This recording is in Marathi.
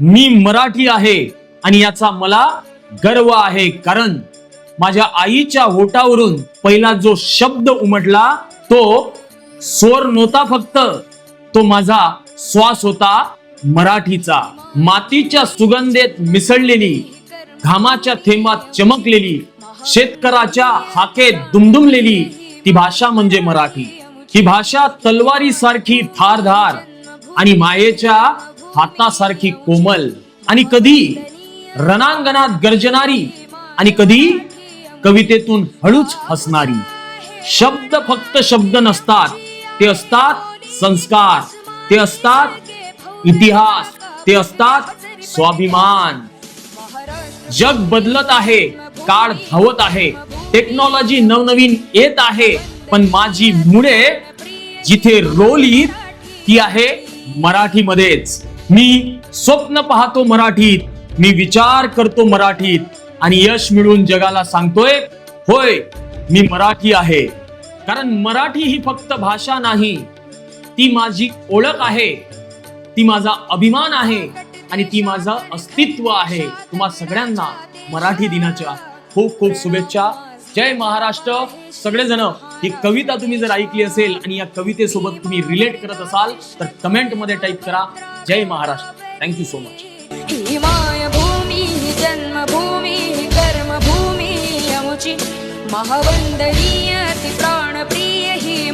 मी मराठी आहे आणि याचा मला गर्व आहे, कारण माझ्या आईच्या ओठावरून पहिला जो शब्द उमटला तो स्वर नव्हता फक्त, तो माझा श्वास होता मराठीचा. मातीच्या सुगंधेत मिसळलेली, घामाच्या थेंबात चमकलेली, शेतकऱ्याच्या हाकेत दुमदुमलेली ती भाषा म्हणजे मराठी. ही भाषा तलवारी सारखी धारधार आणि मायेच्या हातासारखी कोमल, आणि कधी रणांगणात गर्जणारी आणि कधी कवितेतून हळूच हसणारी. शब्द फक्त शब्द नसतात, ते असतात संस्कार, ते असतात इतिहास, ते असतात स्वाभिमान. जग बदलत आहे, काळ धावत आहे, टेक्नॉलॉजी नवनवीन येत आहे, पण माझी मुळे जिथे रोली ती आहे मराठीमध्येच. मी स्वप्न पाहतो मराठीत, मी विचार करतो मराठीत, आणि यश मिळून जगाला सांगतोय, होय मी मराठी आहे. कारण मराठी ही फक्त भाषा नाही, ती माझी ओळख आहे, ती माझा अभिमान आहे आणि ती माझं अस्तित्व आहे. तुम्हा सगळ्यांना मराठी दिनाच्या खूप खूप शुभेच्छा. जय महाराष्ट्र. सगळेजण ही कविता तुम्ही जर ऐकली असेल आणि या कवितेसोबत तुम्ही रिलेट करत असाल तर कमेंट मध्ये टाईप करा जय महाराष्ट्र. Thank you so much. ही मायभूमी, ही जन्मभूमी, ही कर्मभूमी अमुची, महावंदनीय ती प्राणप्रिय ही